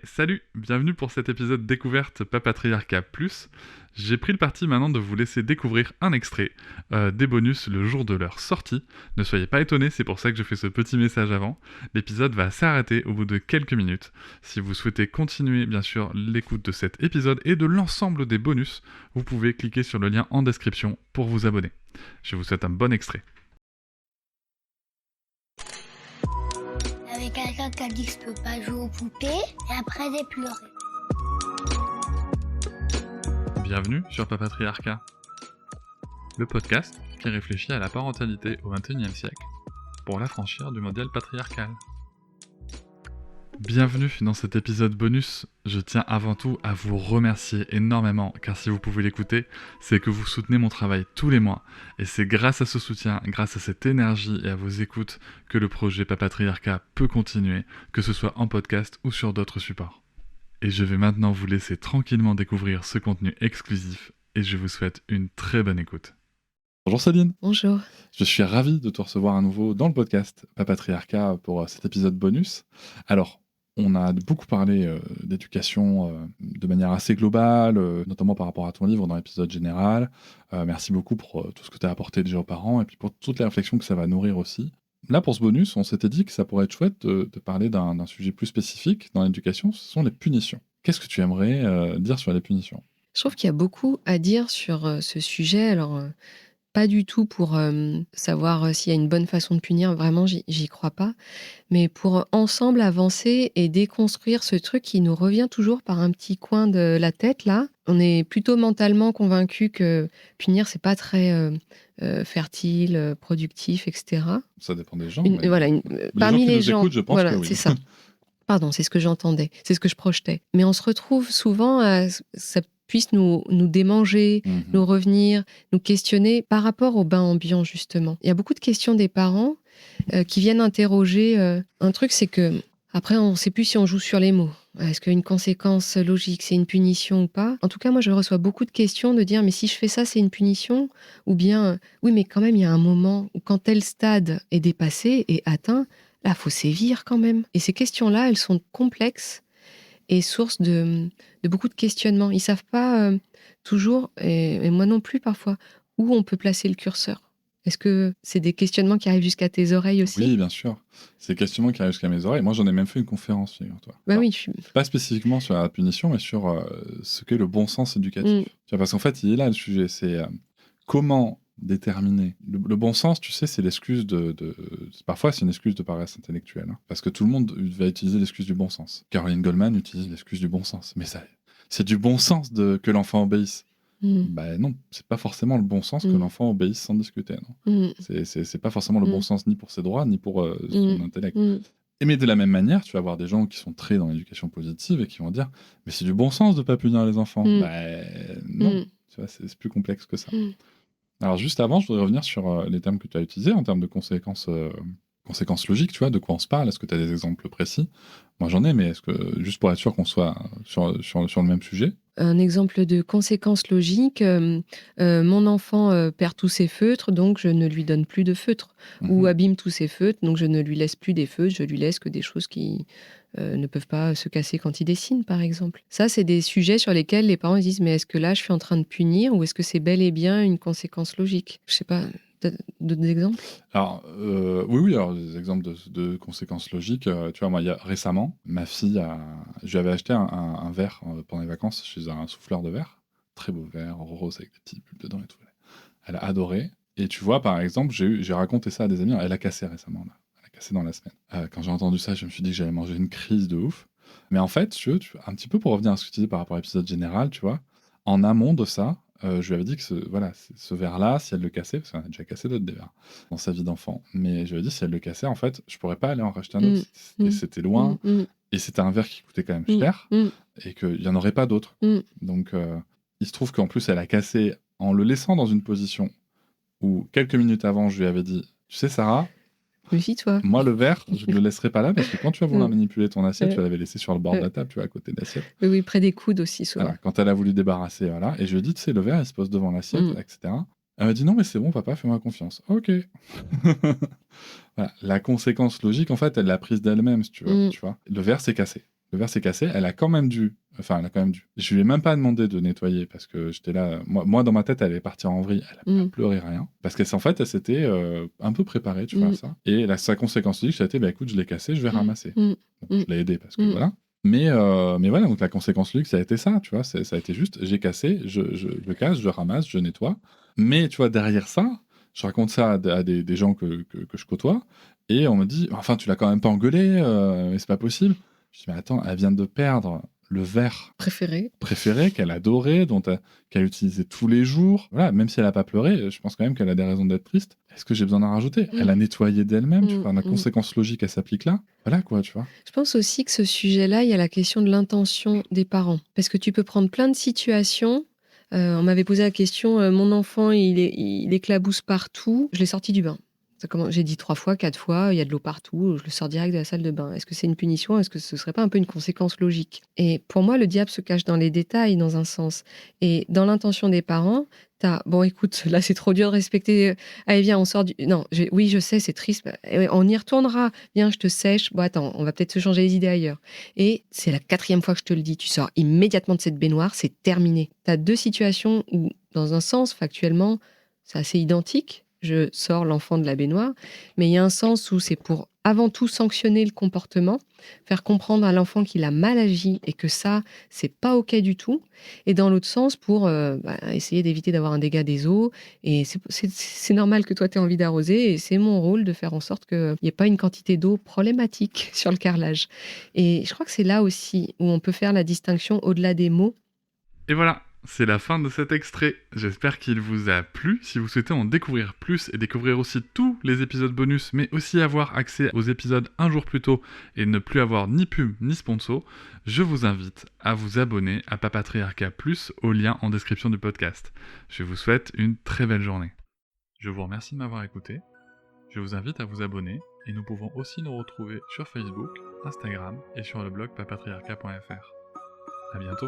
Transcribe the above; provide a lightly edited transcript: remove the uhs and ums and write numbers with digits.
Salut, bienvenue pour cet épisode découverte Papatriarcat Plus. J'ai pris le parti maintenant de vous laisser découvrir un extrait des bonus le jour de leur sortie. Ne soyez pas étonnés, c'est pour ça que je fais ce petit message avant. L'épisode va s'arrêter au bout de quelques minutes. Si vous souhaitez continuer bien sûr l'écoute de cet épisode et de l'ensemble des bonus, vous pouvez cliquer sur le lien en description pour vous abonner. Je vous souhaite un bon extrait. Avec quelqu'un qui a dit que je peux pas jouer aux poupées, et après j'ai pleuré. Bienvenue sur Papatriarcat, le podcast qui réfléchit à la parentalité au XXIe siècle pour l'affranchir du modèle patriarcal. Bienvenue dans cet épisode bonus. Je tiens avant tout à vous remercier énormément, car si vous pouvez l'écouter, c'est que vous soutenez mon travail tous les mois. Et c'est grâce à ce soutien, grâce à cette énergie et à vos écoutes que le projet Papatriarcat peut continuer, que ce soit en podcast ou sur d'autres supports. Et je vais maintenant vous laisser tranquillement découvrir ce contenu exclusif, et je vous souhaite une très bonne écoute. Bonjour Céline. Bonjour. Je suis ravi de te recevoir à nouveau dans le podcast Papatriarcat pour cet épisode bonus. Alors, on a beaucoup parlé d'éducation de manière assez globale, notamment par rapport à ton livre dans l'épisode général. Merci beaucoup pour tout ce que tu as apporté déjà aux parents et puis pour toutes les réflexions que ça va nourrir aussi. Là, pour ce bonus, on s'était dit que ça pourrait être chouette de parler d'un sujet plus spécifique dans l'éducation, ce sont les punitions. Qu'est-ce que tu aimerais dire sur les punitions ? Je trouve qu'il y a beaucoup à dire sur ce sujet. Alors, pas du tout pour savoir s'il y a une bonne façon de punir, vraiment, j'y crois pas. Mais pour ensemble avancer et déconstruire ce truc qui nous revient toujours par un petit coin de la tête, là. On est plutôt mentalement convaincu que punir, c'est pas très fertile, productif, etc. Ça dépend des gens. Parmi les les gens qui nous gens, écoutent, je pense voilà, que oui. c'est ça. Pardon, c'est ce que j'entendais, c'est ce que je projetais. Mais on se retrouve souvent à ça puisse nous démanger, nous revenir, nous questionner par rapport au bain ambiant, justement. Il y a beaucoup de questions des parents qui viennent interroger. Un truc, c'est que après, on ne sait plus si on joue sur les mots. Est-ce qu'une conséquence logique, c'est une punition ou pas ? En tout cas, moi, je reçois beaucoup de questions de dire, mais si je fais ça, c'est une punition ? Ou bien, oui, mais quand même, il y a un moment où quand tel stade est dépassé et atteint, là, il faut sévir quand même. Et ces questions-là, elles sont complexes et source de beaucoup de questionnements. Ils ne savent pas toujours, et moi non plus parfois, où on peut placer le curseur. Est-ce que c'est des questionnements qui arrivent jusqu'à tes oreilles aussi ? Oui, bien sûr. C'est des questionnements qui arrivent jusqu'à mes oreilles. Moi, j'en ai même fait une conférence, figure-toi. Bah Alors, oui, pas spécifiquement sur la punition, mais sur ce qu'est le bon sens éducatif. Tu vois, parce qu'en fait, il est là le sujet. C'est comment déterminer. Le bon sens, tu sais, c'est l'excuse Parfois, c'est une excuse de paresse intellectuelle. Hein, parce que tout le monde va utiliser l'excuse du bon sens. Caroline Goldman utilise l'excuse du bon sens. Mais ça, c'est du bon sens que l'enfant obéisse. Bah non, c'est pas forcément le bon sens que l'enfant obéisse sans discuter. Non. C'est pas forcément le bon sens ni pour ses droits, ni pour son intellect. Mais de la même manière, tu vas avoir des gens qui sont très dans l'éducation positive et qui vont dire « Mais c'est du bon sens de pas punir les enfants. Bah non, tu vois, c'est plus complexe que ça. Alors juste avant, je voudrais revenir sur les termes que tu as utilisés en termes de conséquences logiques, tu vois, de quoi on se parle. Est-ce que tu as des exemples précis ? Moi j'en ai, mais est-ce que, juste pour être sûr qu'on soit sur le même sujet. Un exemple de conséquence logique, mon enfant perd tous ses feutres, donc je ne lui donne plus de feutres. Ou abîme tous ses feutres, donc je ne lui laisse plus des feutres, je lui laisse que des choses qui ne peuvent pas se casser quand il dessine, par exemple. Ça, c'est des sujets sur lesquels les parents disent « Mais est-ce que là, je suis en train de punir ou est-ce que c'est bel et bien une conséquence logique ?» Je sais pas, t'as d'autres exemples ? Alors, oui, alors des exemples de conséquences logiques. Tu vois, moi, récemment, ma fille, je lui avais acheté un verre pendant les vacances chez un souffleur de verre. Très beau verre, rose avec des petites bulles dedans et tout. Elle a adoré. Et tu vois, par exemple, j'ai raconté ça à des amis. Elle a cassé récemment, là. Elle a cassé dans la semaine. Quand j'ai entendu ça, je me suis dit que j'allais manger une crise de ouf. Mais en fait, un petit peu pour revenir à ce que tu disais par rapport à l'épisode général, tu vois, en amont de ça, je lui avais dit que ce verre-là, si elle le cassait, parce qu'on a déjà cassé d'autres des verres dans sa vie d'enfant, mais je lui ai dit si elle le cassait, en fait, je pourrais pas aller en racheter un autre. C'était loin, et c'était un verre qui coûtait quand même cher, et qu'il y en aurait pas d'autres. Donc, il se trouve qu'en plus, elle a cassé en le laissant dans une position où quelques minutes avant, je lui avais dit, tu sais, Sarah, méfie-toi. Moi, le verre, je ne le laisserai pas là parce que quand tu vas vouloir manipuler ton assiette, tu l'avais laissé sur le bord de la table, tu vois, à côté de l'assiette. Oui, près des coudes aussi, souvent. Voilà, quand elle a voulu débarrasser, voilà. Et je lui ai dit, tu sais, le verre, il se pose devant l'assiette, etc. Elle m'a dit, non, mais c'est bon, papa, fais-moi confiance. Ok. Voilà. La conséquence logique, en fait, elle l'a prise d'elle-même, si tu veux. Tu vois. Le verre s'est cassé. Le verre s'est cassé, elle a quand même dû. Je lui ai même pas demandé de nettoyer parce que j'étais là. Moi, dans ma tête, elle est partie en vrille. Elle a pas pleuré, rien. Parce qu'en fait, elle s'était un peu préparée, tu vois, à ça. Et sa conséquence logique, ça a été, bah écoute, je l'ai cassé, je vais ramasser. Donc, je l'ai aidé parce que voilà. Mais voilà, donc la conséquence logique, ça a été ça, tu vois. Ça a été juste, j'ai cassé, je le casse, je ramasse, je nettoie. Mais tu vois, derrière ça, je raconte ça à des gens que je côtoie. Et on me dit, enfin, tu l'as quand même pas engueulé, mais c'est pas possible. Je dis, mais attends, elle vient de perdre le verre préféré qu'elle adorait, qu'elle utilisait tous les jours. Voilà, même si elle n'a pas pleuré, je pense quand même qu'elle a des raisons d'être triste. Est-ce que j'ai besoin d'en rajouter? Elle a nettoyé d'elle-même, tu vois, la conséquence logique, elle s'applique là. Voilà quoi, tu vois. Je pense aussi que ce sujet-là, il y a la question de l'intention des parents. Parce que tu peux prendre plein de situations. On m'avait posé la question, mon enfant, il éclabousse partout. Je l'ai sorti du bain. J'ai dit 3 fois, 4 fois, il y a de l'eau partout, je le sors direct de la salle de bain. Est-ce que c'est une punition? Est-ce que ce serait pas un peu une conséquence logique? Et pour moi, le diable se cache dans les détails, dans un sens. Et dans l'intention des parents, bon, écoute, là, c'est trop dur de respecter. Allez, viens, on sort du. Non, oui, je sais, c'est triste. On y retournera. Viens, je te sèche. Bon, attends, on va peut-être se changer les idées ailleurs. Et c'est la 4e fois que je te le dis. Tu sors immédiatement de cette baignoire, c'est terminé. Tu as 2 situations où, dans un sens, factuellement, c'est assez identique. Je sors l'enfant de la baignoire, mais il y a un sens où c'est pour avant tout sanctionner le comportement, faire comprendre à l'enfant qu'il a mal agi et que ça, c'est pas ok du tout. Et dans l'autre sens, pour essayer d'éviter d'avoir un dégât des eaux. Et c'est normal que toi, tu aies envie d'arroser, et c'est mon rôle de faire en sorte qu'il n'y ait pas une quantité d'eau problématique sur le carrelage. Et je crois que c'est là aussi où on peut faire la distinction au-delà des mots. Et voilà, c'est la fin de cet extrait. J'espère qu'il vous a plu. Si vous souhaitez en découvrir plus et découvrir aussi tous les épisodes bonus, mais aussi avoir accès aux épisodes un jour plus tôt et ne plus avoir ni pub ni sponsor, je vous invite à vous abonner à Papatriarcat Plus au lien en description du podcast. Je vous souhaite une très belle journée. Je vous remercie de m'avoir écouté. Je vous invite à vous abonner et nous pouvons aussi nous retrouver sur Facebook, Instagram et sur le blog papatriarcat.fr. À bientôt.